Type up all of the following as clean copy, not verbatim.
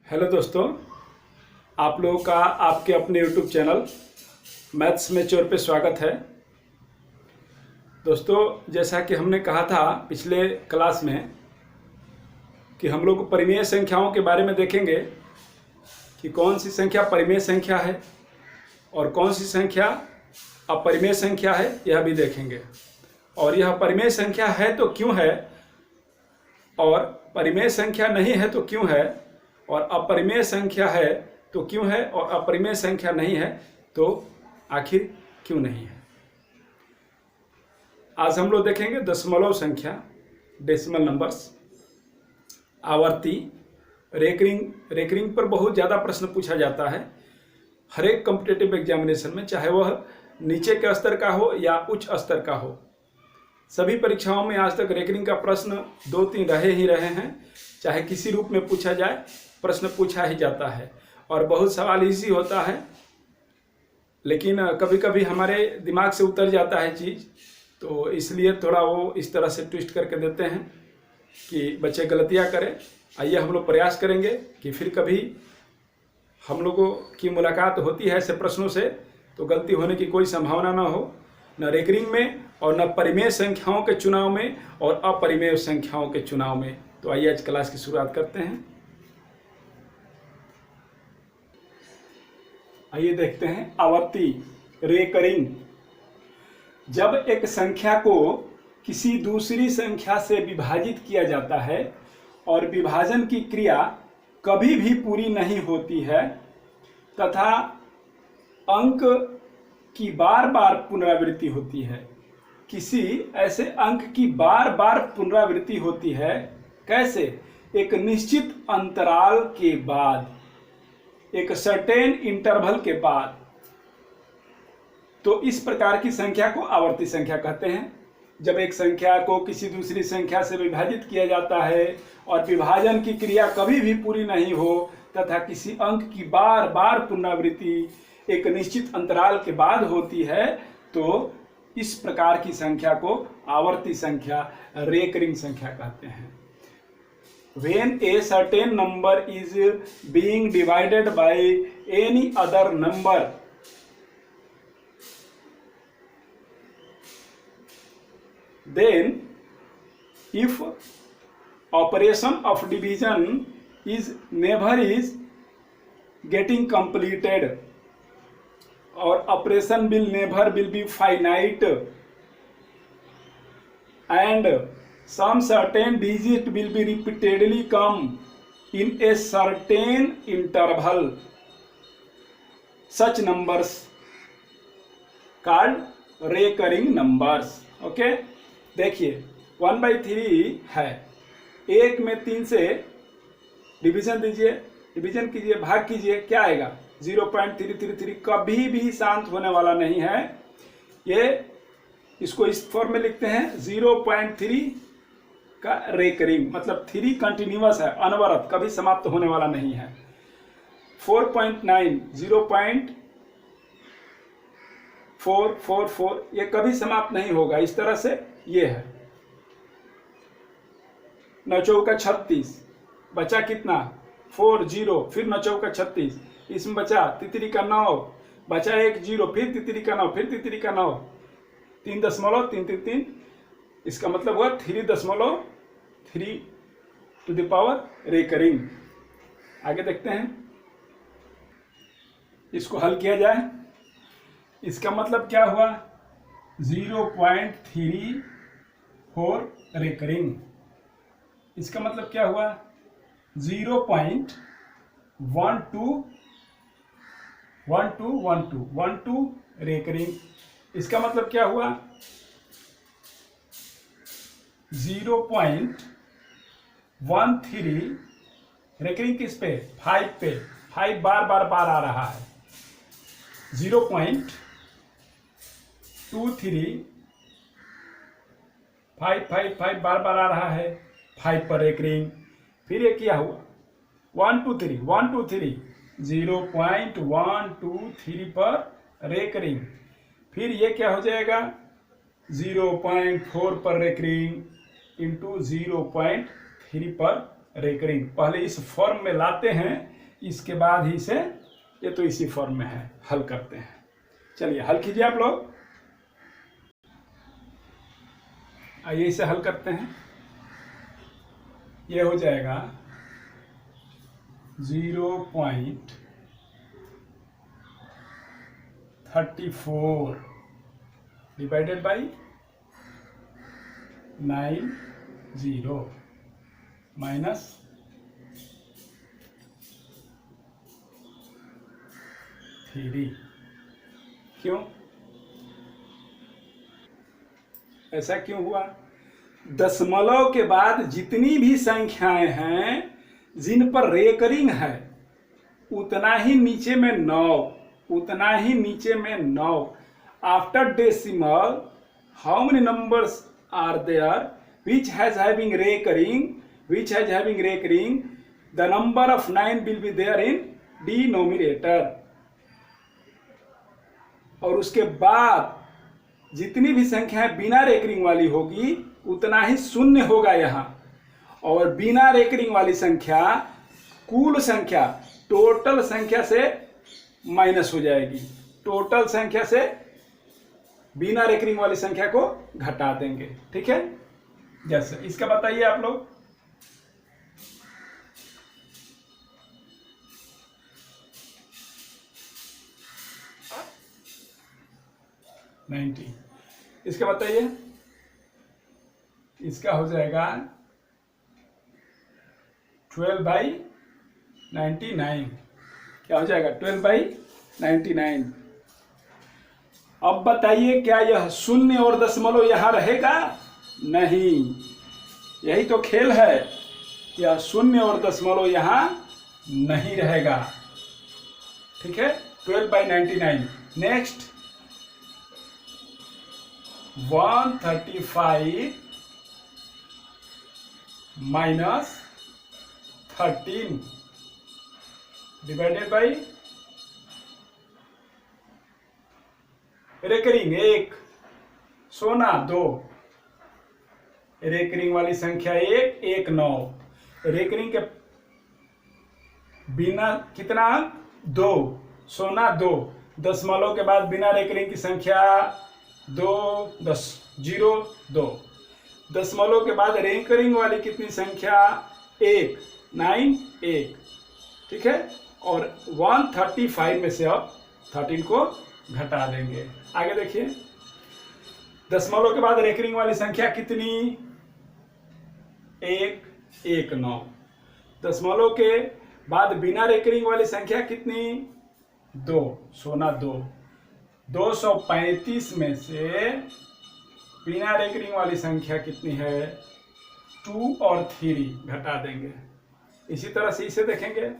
Hello दोस्तों, आप लोगों का आपके अपने यूट्यूब चैनल मैथ्स मैच्योर पे स्वागत है। दोस्तों, जैसा कि हमने कहा था पिछले क्लास में कि हम लोग परिमेय संख्याओं के बारे में देखेंगे कि कौन सी संख्या परिमेय संख्या है और कौन सी संख्या अपरिमेय संख्या है, यह भी देखेंगे। और यह परिमेय संख्या है तो क्यों है, और परिमेय संख्या नहीं है तो क्यों है, और अपरिमेय संख्या है तो क्यों है, और अपरिमेय संख्या नहीं है तो आखिर क्यों नहीं है। आज हम लोग देखेंगे दशमलव संख्या, डेसिमल नंबर्स, आवर्ती, रेकरिंग पर बहुत ज़्यादा प्रश्न पूछा जाता है हर एक कॉम्पिटिटिव एग्जामिनेशन में, चाहे वह नीचे के स्तर का हो या उच्च स्तर का हो। सभी परीक्षाओं में आज तक रेकरिंग का प्रश्न 2-3 रहे ही रहे हैं, चाहे किसी रूप में पूछा जाए प्रश्न पूछा ही जाता है और बहुत सवाल इजी होता है। लेकिन कभी कभी हमारे दिमाग से उतर जाता है चीज़, तो इसलिए थोड़ा वो इस तरह से ट्विस्ट करके देते हैं कि बच्चे गलतियां करें। आइए हम लोग प्रयास करेंगे कि फिर कभी हम लोगों की मुलाकात होती है ऐसे प्रश्नों से तो गलती होने की कोई संभावना ना हो, न रेकरिंग में और न परिमेय संख्याओं के चुनाव में और अपरिमेय संख्याओं के चुनाव में। तो आइए आज क्लास की शुरुआत करते हैं। आइए देखते हैं आवर्ती, रेकरिंग। जब एक संख्या को किसी दूसरी संख्या से विभाजित किया जाता है और विभाजन की क्रिया कभी भी पूरी नहीं होती है तथा अंक की बार बार पुनरावृत्ति होती है, किसी ऐसे अंक की बार बार पुनरावृत्ति होती है, कैसे? एक निश्चित अंतराल के बाद, एक सर्टेन इंटरवल के बाद, तो इस प्रकार की संख्या को आवर्ती संख्या कहते हैं। जब एक संख्या को किसी दूसरी संख्या से विभाजित किया जाता है और विभाजन की क्रिया कभी भी पूरी नहीं हो तथा किसी अंक की बार बार पुनरावृत्ति एक निश्चित अंतराल के बाद होती है, तो इस प्रकार की संख्या को आवर्ती संख्या, रेकरिंग संख्या कहते हैं। When a certain number is being divided by any other number, then if operation of division is never is getting completed or operation will never will be finite and some certain digit will be repeatedly come in a certain interval, such numbers called recurring numbers. Okay, देखिए 1/3 है, 1 में 3 से division दीजिए, division कीजिए, भाग कीजिए, क्या आएगा? 0.333। कभी भी शांत होने वाला नहीं है। ये इसको इस फॉर्म में लिखते हैं 0.3 का रेकरिंग, मतलब 3 कंटिन्यूअस है, अनवरत, कभी समाप्त होने वाला नहीं है। 4.9 0.444 ये कभी समाप्त नहीं होगा, इस तरह से ये है। 9 चौका 36, बचा कितना? 40, फिर 9 चौका 36, इसमें बचा तितरी का 9, बचा 1 0, फिर तितरी का 9, फिर तितरी का 9, 3.333, इसका मतलब हुआ 3.3 टू द पावर रेकरिंग। आगे देखते हैं, इसको हल किया जाए। इसका मतलब क्या हुआ? 0.34 रेकरिंग। इसका मतलब क्या हुआ? 0.12 रेकरिंग। इसका मतलब क्या हुआ? 0.13 रेकरिंग किस पे? 5 पे, 5 बार आ रहा है। 0.23 5 बार आ रहा है, 5 पर रेकरिंग। फिर ये क्या हुआ? 1 2 3 0.123 पर रेकरिंग। फिर ये क्या हो जाएगा? 0.4 पर रेकरिंग इंटू 0.3 पर रेकरिंग। पहले इस फॉर्म में लाते हैं इसके बाद ही से ये तो इसी फॉर्म में है, हल करते हैं। चलिए हल कीजिए आप लोग। आइए इसे हल करते हैं। ये हो जाएगा 0.34 डिवाइडेड बाई 90 माइनस 3। क्यों ऐसा क्यों हुआ? दशमलव के बाद जितनी भी संख्याएं हैं जिन पर रेकरिंग है उतना ही नीचे में 9, उतना ही नीचे में 9। After decimal how many numbers are there which has having recurring, the number of 9 will be there in denominator। और उसके बाद जितनी भी संख्याएं बिना रेकरिंग वाली होगी उतना ही शून्य होगा यहाँ, और बिना रेकरिंग वाली संख्या कुल संख्या टोटल संख्या से माइनस हो जाएगी। टोटल संख्या से बिना रेकरिंग वाली संख्या को घटा देंगे। ठीक है, जैसे इसका बताइए आप लोग। 90। इसका बताइए। इसका हो जाएगा 12/99। क्या हो जाएगा? 12/99। अब बताइए क्या यह शून्य और दशमलव यहां रहेगा? नहीं, यही तो खेल है। यह शून्य और दशमलव यहां नहीं रहेगा। ठीक है, 12/99। Next 135 minus 13 divided by recurring 1, सोना 2। रेकरिंग वाली संख्या 1, 1 9। रेकरिंग के बिना कितना? 2, सोना 2। दशमलव के बाद बिना रेकरिंग की संख्या 2, 10, 0, 2। दशमलव के बाद रेकरिंग वाली कितनी संख्या? 1, 9, 1। ठीक है, और 135 में से अब 13 को घटा देंगे। आगे देखिए, दशमलव के बाद रेकरिंग वाली संख्या कितनी? 1, 1 9। दशमलव के बाद बिना रेकरिंग वाली संख्या कितनी? 2, सोना 2। 235 में से बिना रेकरिंग वाली संख्या कितनी है? 2 और 3 घटा देंगे। इसी तरह से इसे देखेंगे।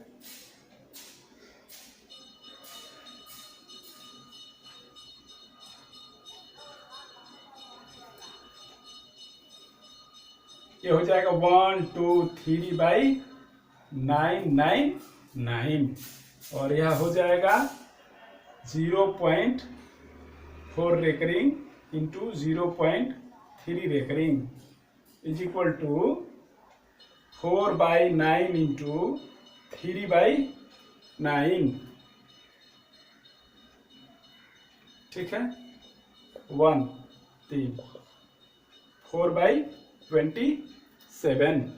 ये हो जाएगा 123/999 और यह हो जाएगा 0.4 recurring into 0.3 recurring is equal to 4/9 into 3/9। ठीक है, 1 3 4/27।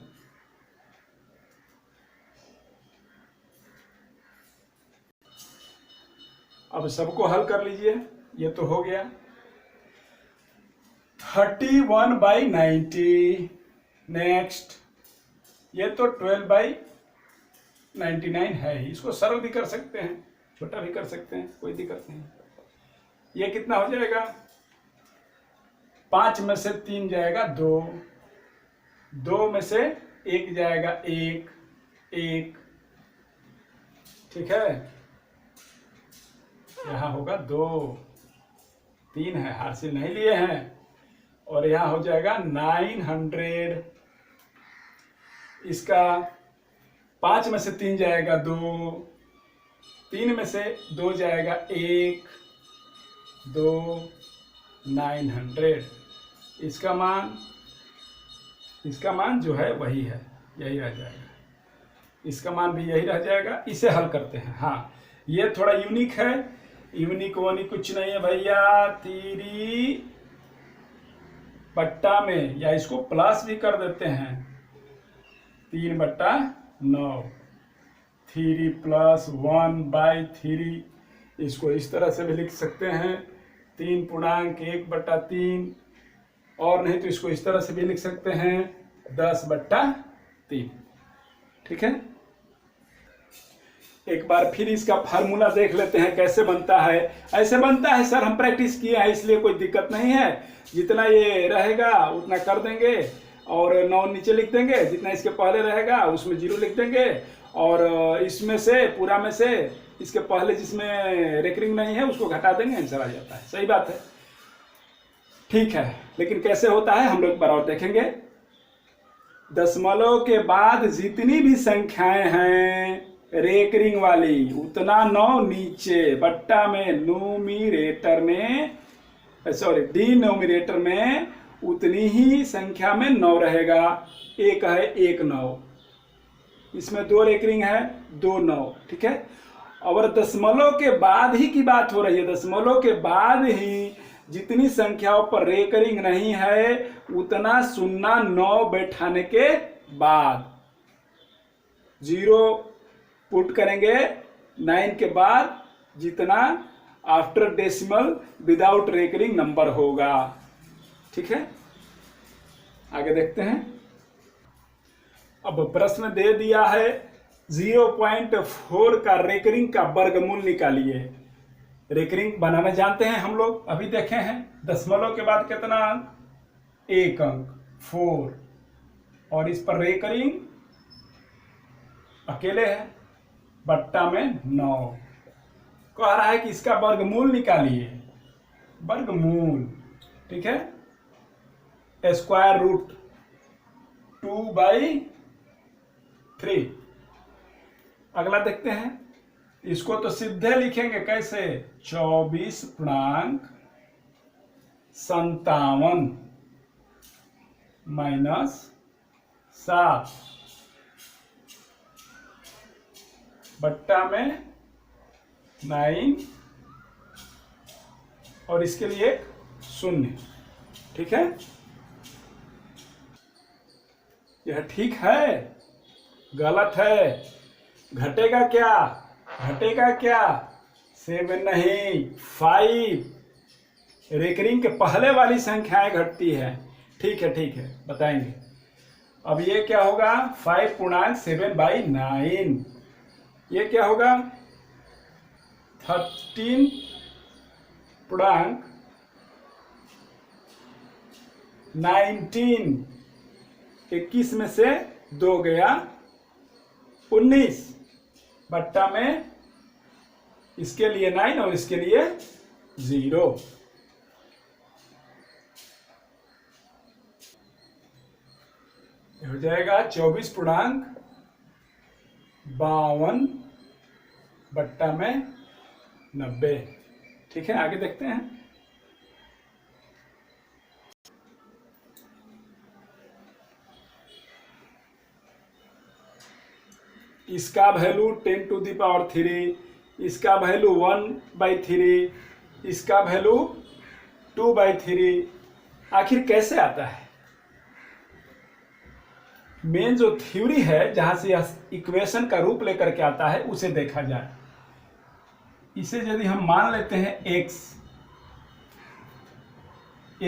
अब सबको हल कर लीजिए। ये तो हो गया 31/90। नेक्स्ट, ये तो 12/99 है ही, इसको सरल भी कर सकते हैं, छोटा भी कर सकते हैं, कोई दिक्कत नहीं। ये कितना हो जाएगा? 5 में से 3 जाएगा 2, 2 में से 1 जाएगा 1, 1। ठीक है, यहाँ होगा 2, 3 है, हासिल नहीं लिए हैं। और यहाँ हो जाएगा 900। इसका 5 में से 3 जाएगा 2, 3 में से 2 जाएगा 1, 2, 900। इसका मान जो है वही है, यही रह जाएगा। इसका मान भी यही रह जाएगा। इसे हल करते हैं। हाँ, ये थोड़ा यूनिक है। यूनिक वोनिक कुछ नहीं है भैया। 3 बट्टा में, या इसको प्लस भी कर देते हैं, 3/9, 3 + 1/3। इसको इस तरह से भी लिख सकते हैं, 3.1/3, और नहीं तो इसको इस तरह से भी लिख सकते हैं, 10/3। ठीक है, एक बार फिर इसका फार्मूला देख लेते हैं कैसे बनता है। ऐसे बनता है सर, हम प्रैक्टिस किए हैं इसलिए कोई दिक्कत नहीं है। जितना ये रहेगा उतना कर देंगे और 9 नीचे लिख देंगे, जितना इसके पहले रहेगा उसमें 0 लिख देंगे, और इसमें से पूरा में से इसके पहले जिसमें रेकरिंग नहीं है उसको घटा देंगे, आंसर आ जाता है। सही बात है, ठीक है। लेकिन कैसे होता है हम लोग एक बार और देखेंगे। दशमलव के बाद जितनी भी संख्याएं हैं रेकरिंग वाली, उतना 9 नीचे बट्टा में न्यूमिरेटर में, सॉरी डिनोमिनेटर में उतनी ही संख्या में 9 रहेगा। एक है 1 9, इसमें 2 रेकरिंग है, 2 9। ठीक है, और दशमलव के बाद ही की बात हो रही है। दशमलव के बाद ही जितनी संख्याओं पर रेकरिंग नहीं है उतना 0 9 बैठाने के बाद 0 पुट करेंगे 9 के बाद, जितना after decimal without recurring number होगा। ठीक है, आगे देखते हैं। अब प्रश्न दे दिया है 0.4 का रेकरिंग का वर्गमूल निकालिए। रेकरिंग बनाना जानते हैं हम लोग, अभी देखे हैं। दशमलव के बाद कितना अंक, 1 अंक 4, और इस पर रेकरिंग अकेले है, बट्टा में 9। कह रहा है कि इसका वर्गमूल निकालिए। वर्गमूल, ठीक है, √2/3। अगला देखते हैं, इसको तो सीधे लिखेंगे कैसे, 24.57 - 7 बट्टा में 9, और इसके लिए 0। ठीक है, यह ठीक है, गलत है। घटेगा क्या, घटेगा क्या, 7 नहीं 5। रेकरिंग के पहले वाली संख्याएं घटती है। ठीक है, ठीक है, बताएंगे। अब ये क्या होगा, 5.7/9। ये क्या होगा, 13.19। 21 में से 2 गया 19, बट्टा में इसके लिए 9 और इसके लिए 0। हो जाएगा 24.52 बट्टा में 90। ठीक है, आगे देखते हैं। इसका वैल्यू 10⁻3, इसका वैल्यू 1/3, इसका वैल्यू 2/3। आखिर कैसे आता है? मेन जो थ्योरी है जहां से यह इक्वेशन का रूप लेकर के आता है उसे देखा जाए। इसे यदि हम मान लेते हैं x =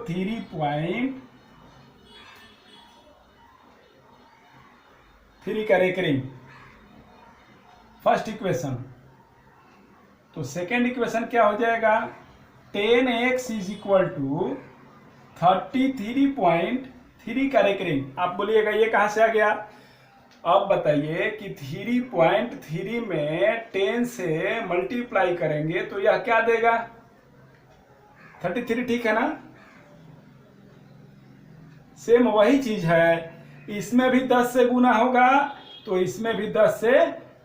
3.3 का रेकरिंग, फर्स्ट इक्वेशन। तो सेकेंड इक्वेशन क्या हो जाएगा, 10x = 33.3 का रेकरिंग। आप बोलिएगा ये कहां से आ गया? अब बताइए कि 3.3 में 10 से मल्टीप्लाई करेंगे तो यह क्या देगा, 33। ठीक है ना, सेम वही चीज है। इसमें भी 10 से गुना होगा तो इसमें भी 10 से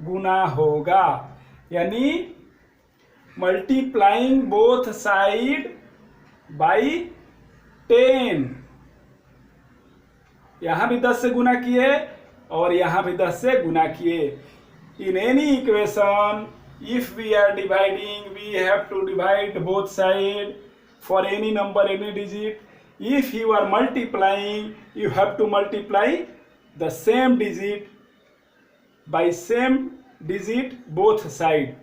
गुना होगा, यानी मल्टीप्लाइंग बोथ साइड बाई 10। यहां भी 10 से गुना किए और यहाँ भी 10 से गुना किए। In any equation if we are dividing we have to divide both side for any number any digit. If you are multiplying you have to multiply the same digit by same digit both side.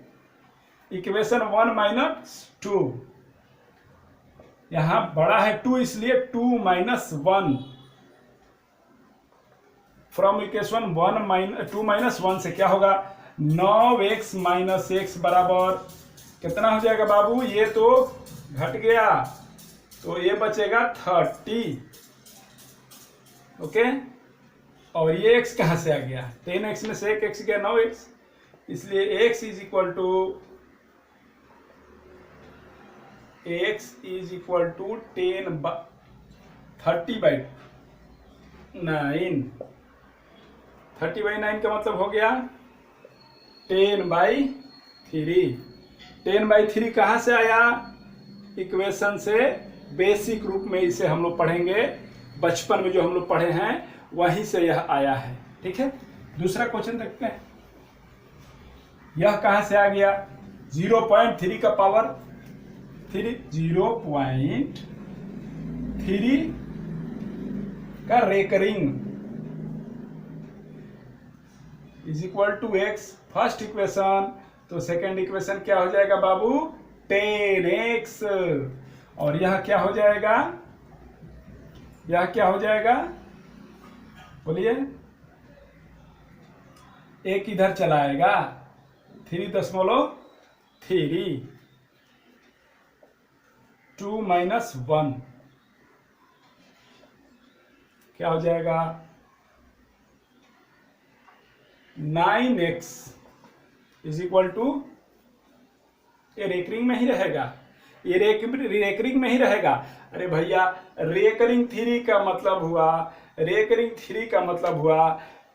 Equation 1 minus 2, यहां बड़ा है 2 इसलिए 2 minus 1 from equation 2 minus 1 से क्या होगा 9x minus x बराबर कितना हो जाएगा बाबू, ये तो घट गया तो ये बचेगा 30। ओके, और ये x कहां से आ गया, 10x में से एक x गया 9x, इसलिए x is equal to 30 by 9। 30/9 का मतलब हो गया 10/3। 10/3 कहाँ से आया, इक्वेशन से बेसिक रूप में इसे हम लोग पढ़ेंगे, बचपन में जो हम लोग पढ़े हैं वहीं से यह आया है। ठीक है, दूसरा क्वेश्चन देखते हैं। यह कहाँ से आ गया 0.3 का पावर 3, 0.3 का recurring is equal to x first equation, तो सेकेंड इक्वेशन क्या हो जाएगा बाबू 10x, और यह क्या हो जाएगा, यह क्या हो जाएगा बोलिए, एक इधर चला आएगा 3.3, 2 माइनस 1 क्या हो जाएगा 9x इज इक्वल टू, ये रेकरिंग में ही रहेगा, ये रेकरिंग में ही रहेगा। अरे भैया रेकरिंग 3 का मतलब हुआ, रेकरिंग 3 का मतलब हुआ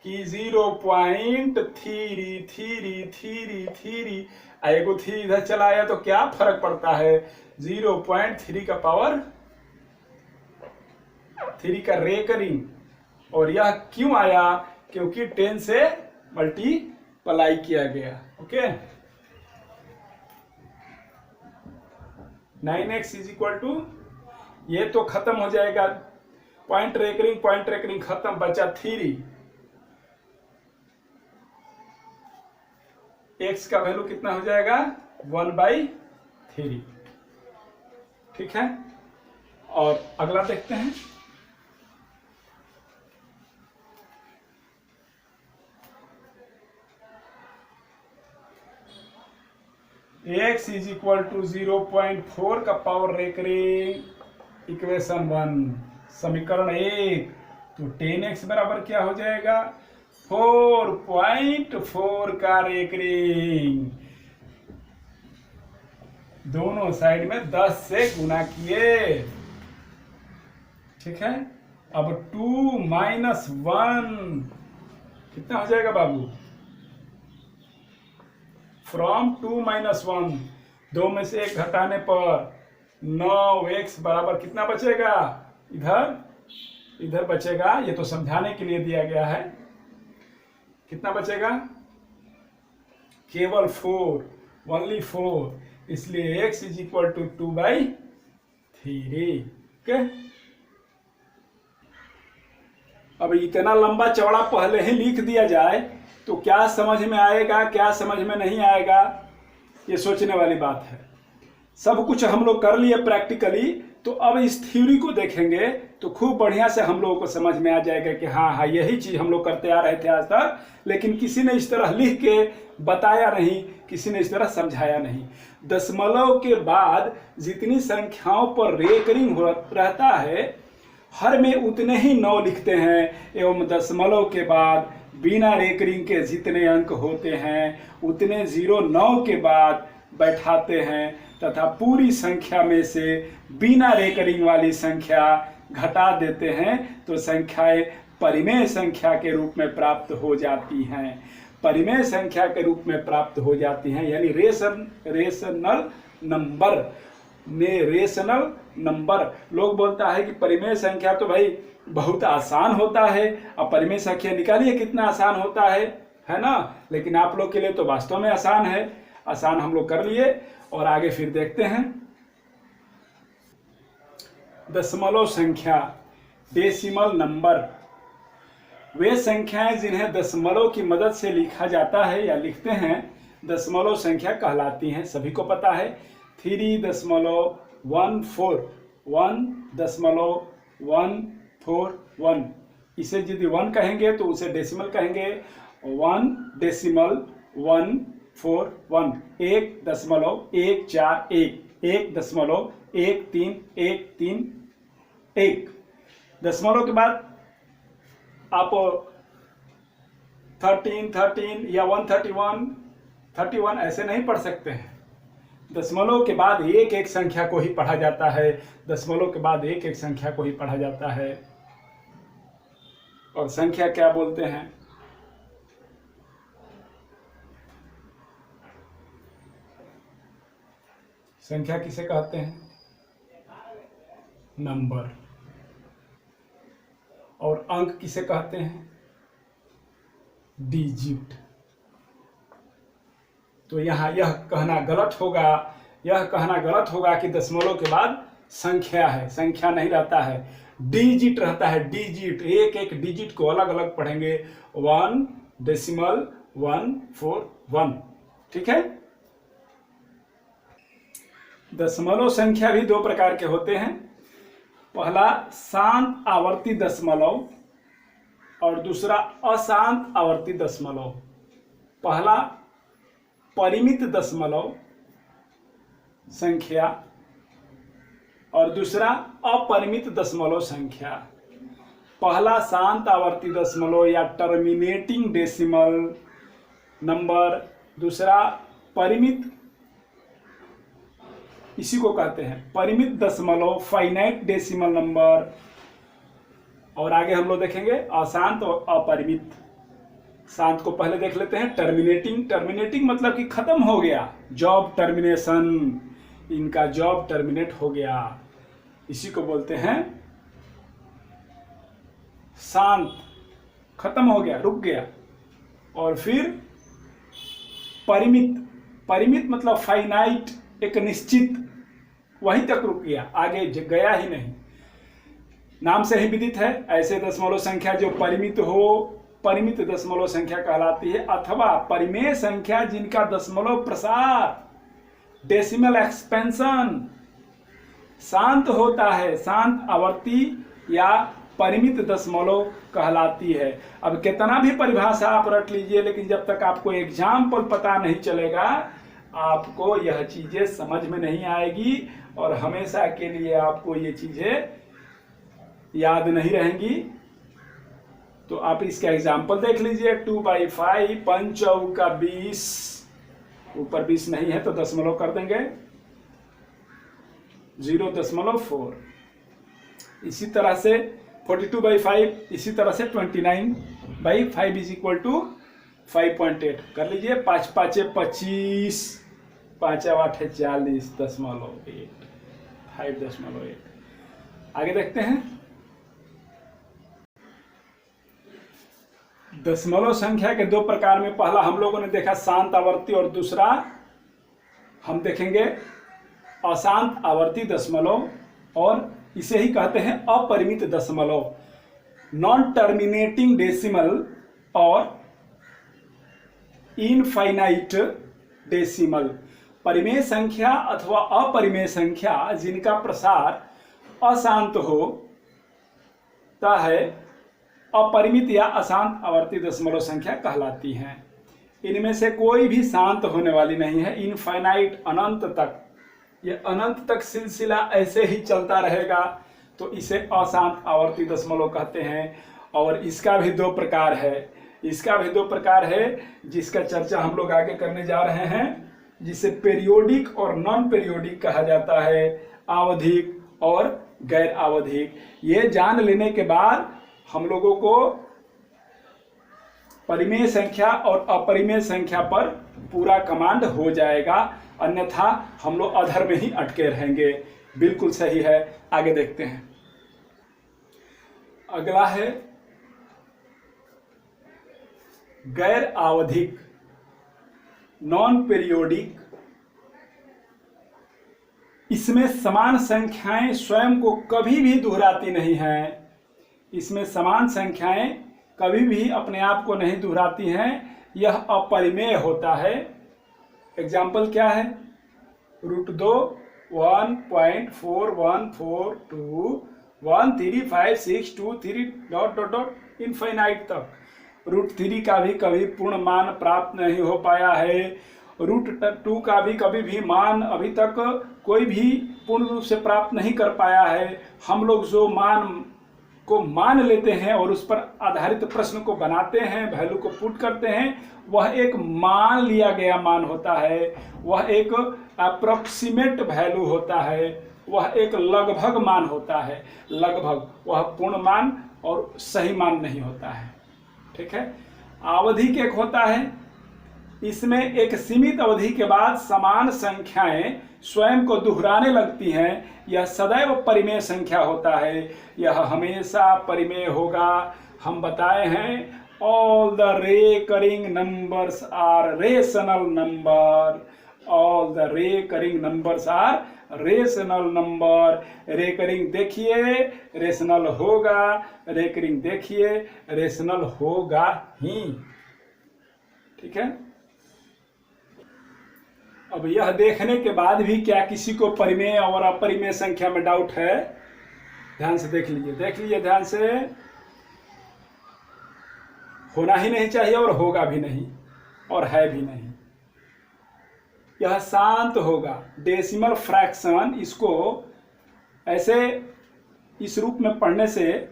कि 0.3333 एगो 3 इधर चला आया तो क्या फर्क पड़ता है, 0.3 का पावर 3 का रेकरिंग, और यह क्यों आया, क्योंकि 10 से मल्टीप्लाई किया गया। Okay, 9x is equal to, ये तो खत्म हो जाएगा, पॉइंट रेकरिंग खत्म, बचा 3, x का वैल्यू कितना हो जाएगा 1/3। ठीक है, और अगला देखते हैं। x इज इक्वल टू 0.4 का पावर रेकरिंग इक्वेशन 1 समीकरण 1, तो 10x बराबर क्या हो जाएगा 4.4 का रेकरिंग, दोनों साइड में 10 से गुना किए। ठीक है, अब 2 माइनस 1 कितना हो जाएगा बाबू, फ्रॉम 2 माइनस 1, 2 में से 1 घटाने पर 9x बराबर कितना बचेगा, इधर बचेगा, ये तो समझाने के लिए दिया गया है, कितना बचेगा केवल 4, ओनली 4, इसलिए x is equal to 2/3। Okay, अब इतना लंबा चौड़ा पहले ही लिख दिया जाए तो क्या समझ में आएगा, क्या समझ में नहीं आएगा, ये सोचने वाली बात है। सब कुछ हम लोग कर लिए प्रैक्टिकली, तो अब इस थ्योरी को देखेंगे तो खूब बढ़िया से हम लोगों को समझ में आ जाएगा कि हाँ यही चीज हम लोग करते आ रहे थे आज तक, लेकिन किसी ने इस तरह लिख के बताया नहीं, किसी ने इस तरह समझाया नहीं। दशमलव के बाद जितनी संख्याओं पर रेकरिंग रहता है, हर में उतने ही 9 लिखते हैं, एवं दशमलव के बाद बिना रेकरिंग के जितने अंक होते हैं उतने 0 के बाद बैठाते हैं, तथा पूरी संख्या में से बिना रेकरिंग वाली संख्या घटा देते हैं, तो संख्याएं परिमेय संख्या के रूप में प्राप्त हो जाती हैं, परिमेय संख्या के रूप में प्राप्त हो जाती हैं, यानी रेशनल नंबर। लोग बोलता है कि परिमेय संख्या तो भाई बहुत आसान होता है। अपरिमेय संख्या निकालिए कितना आसान होता है ना। लेकिन आप लोग के लिए तो वास्तव में आसान है। आसान हम लोग कर लिए और आगे फिर देखते हैं। दशमलव संख्या, डेसिमल नंबर, वे संख्याएं जिन्हें दशमलव की मदद से लिखा जाता है या लिखते हैं दशमलव संख्या कहलाती हैं। सभी को पता है 3.14 1.141। इसे यदि 1 कहेंगे तो उसे डेसिमल कहेंगे 1.141, 1.141, 1.13131। दशमलव के बाद आप 13 या 131 ऐसे नहीं पढ़ सकते हैं। दशमलव के बाद एक एक संख्या को ही पढ़ा जाता है। दशमलव के बाद एक एक संख्या को ही पढ़ा जाता है। और संख्या क्या बोलते हैं? संख्या किसे कहते हैं? नंबर। और अंक किसे कहते हैं? डिजिट। तो यहाँ यह कहना गलत होगा कि दशमलव के बाद संख्या है। संख्या नहीं रहता है, डिजिट रहता है। डिजिट, एक एक डिजिट को अलग अलग पढ़ेंगे। 1.141। ठीक है। दशमलव संख्या भी दो प्रकार के होते हैं। पहला शांत आवर्ती दशमलव और दूसरा अशांत आवर्ती दशमलव। पहला परिमित दशमलव संख्या और दूसरा अपरिमित दशमलव संख्या। पहला शांत आवर्ती दशमलव या टर्मिनेटिंग डेसिमल नंबर, दूसरा परिमित, इसी को कहते हैं परिमित दशमलव, फाइनाइट डेसिमल नंबर। और आगे हम लोग देखेंगे अशांत और अपरिमित। शांत को पहले देख लेते हैं। टर्मिनेटिंग मतलब कि खत्म हो गया, जॉब टर्मिनेशन, इनका जॉब टर्मिनेट हो गया, इसी को बोलते हैं शांत, खत्म हो गया, रुक गया। और फिर परिमित मतलब फाइनाइट, एक निश्चित, वहीं तक रुक गया, आगे गया ही नहीं। नाम से ही विदित है, ऐसे दशमलव संख्या जो परिमित हो, परिमित दशमलव संख्या कहलाती है। अथवा परिमेय संख्या जिनका दशमलव प्रसार, डेसिमल एक्सपेंशन, शांत होता है, शांत आवर्ती या परिमित दशमलव कहलाती है। अब कितना भी परिभाषा आप रट लीजिए, लेकिन जब तक आपको एग्जाम्पल पता नहीं चलेगा आपको यह चीजें समझ में नहीं आएगी और हमेशा के लिए आपको ये चीजें याद नहीं रहेंगी। तो आप इसका एग्जाम्पल देख लीजिए। 2/5, 5 चौका 20, ऊपर 20 नहीं है तो दशमलव कर देंगे, 0.4। इसी तरह से 42/5, इसी तरह से 29/5 इज इक्वल टू 5.8 कर लीजिए। 5 5 25, 5 8 40.8, 5.8। आगे देखते हैं। दशमलव संख्या के दो प्रकार में, पहला हम लोगों ने देखा शांत आवर्ती और दूसरा हम देखेंगे अशांत आवर्ती दशमलव, और इसे ही कहते हैं अपरिमित दशमलव, नॉन टर्मिनेटिंग डेसिमल और इनफाइनाइट डेसिमल। परिमेय संख्या अथवा अपरिमेय संख्या जिनका प्रसार अशांत होता है, अपरिमित या अशांत आवर्ती दशमलव संख्या कहलाती हैं। इनमें से कोई भी शांत होने वाली नहीं है। इनफाइनाइट, अनंत तक, ये अनंत तक सिलसिला ऐसे ही चलता रहेगा, तो इसे अशांत आवर्ती दशमलव कहते हैं। और इसका भी दो प्रकार है, जिसका चर्चा हम लोग आगे करने जा रहे हैं, जिसे पेरियोडिक और नॉन पेरियोडिक कहा जाता है, आवधिक और गैर आवधिक। ये जान लेने के बाद हम लोगों को परिमेय संख्या और अपरिमेय संख्या पर पूरा कमांड हो जाएगा, अन्यथा हम लोग अधर में ही अटके रहेंगे। बिल्कुल सही है। आगे देखते हैं। अगला है गैर आवधिक, नॉन पीरियोडिक। इसमें समान संख्याएं स्वयं को कभी भी दोहराती नहीं हैं। इसमें समान संख्याएं कभी भी अपने आप को नहीं दोहराती हैं। यह अपरिमेय होता है। एग्जाम्पल क्या है? √2 1.4142 13563 इनफाइनाइट तक। √3 का भी कभी पूर्ण मान प्राप्त नहीं हो पाया है। √2 का भी कभी भी मान अभी तक कोई भी पूर्ण रूप से प्राप्त नहीं कर पाया है। हम लोग जो मान को मान लेते हैं और उस पर आधारित प्रश्न को बनाते हैं, वैल्यू को पुट करते हैं, वह एक मान लिया गया मान होता है। वह एक अप्रोक्सीमेट वैल्यू होता है। वह एक लगभग मान होता है। लगभग, वह पूर्ण मान और सही मान नहीं होता है। ठीक है। आवधिक एक होता है, इसमें एक सीमित अवधि के बाद समान संख्याएं स्वयं को दोहराने लगती हैं। यह सदैव परिमेय संख्या होता है। यह हमेशा परिमेय होगा। हम बताए हैं all the recurring numbers are rational number. All the recurring numbers are rational number. Recurring देखिए रेशनल होगा, रेकरिंग देखिए रेशनल होगा ही। ठीक है। अब यह देखने के बाद भी क्या किसी को परिमेय और अपरिमेय संख्या में डाउट है? ध्यान से देख लीजिए ध्यान से। होना ही नहीं चाहिए और होगा भी नहीं और है भी नहीं। यह शांत होगा। डेसिमल फ्रैक्शन, इसको ऐसे इस रूप में पढ़ने से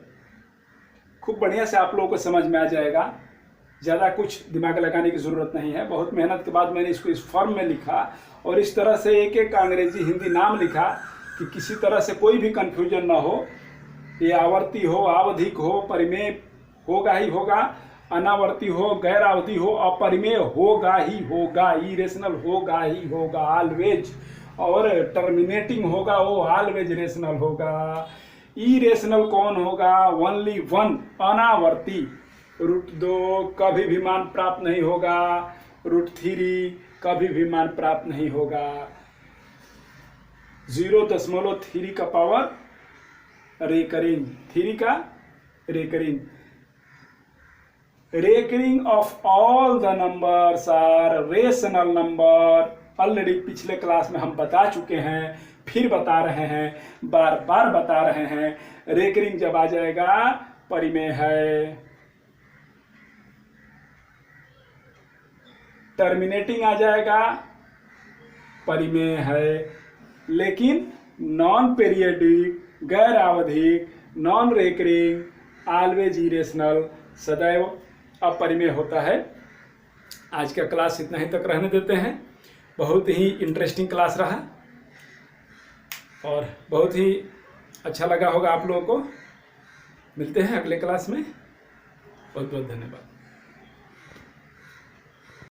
खूब बढ़िया से आप लोगों को समझ में आ जाएगा। ज़्यादा कुछ दिमाग लगाने की ज़रूरत नहीं है। बहुत मेहनत के बाद मैंने इसको इस फॉर्म में लिखा और इस तरह से एक एक अंग्रेजी हिंदी नाम लिखा कि किसी तरह से कोई भी कन्फ्यूजन ना हो। ये आवर्ती हो, आवधिक हो, परिमेय होगा ही होगा, अनावर्ती हो, गैर अवधि हो, अपरिमेय होगा ही होगा, इरेशनल होगा ही होगा ऑलवेज, और टर्मिनेटिंग होगा वो ऑलवेज रेशनल होगा। इरेशनल कौन होगा? Only one, अनावर्ती। √2 कभी भी मान प्राप्त नहीं होगा। √3 कभी भी मान प्राप्त नहीं होगा। 0.3 का पावर रेकरिंग, 3 का recurring. Recurring of all the numbers are rational number. Already पिछले क्लास में हम बता चुके हैं, फिर बता रहे हैं, बार बार बता रहे हैं। रेकरिंग जब आ जाएगा परिमेय है। टर्मिनेटिंग आ जाएगा परिमेय है। लेकिन नॉन पीरियडिक, गैर आवधिक, नॉन रेकरिंग, ऑलवेज इरेशनल, सदैव अपरिमेय होता है। आज का क्लास इतना ही तक रहने देते हैं। बहुत ही इंटरेस्टिंग क्लास रहा और बहुत ही अच्छा लगा होगा आप लोगों को। मिलते हैं अगले क्लास में। बहुत बहुत धन्यवाद।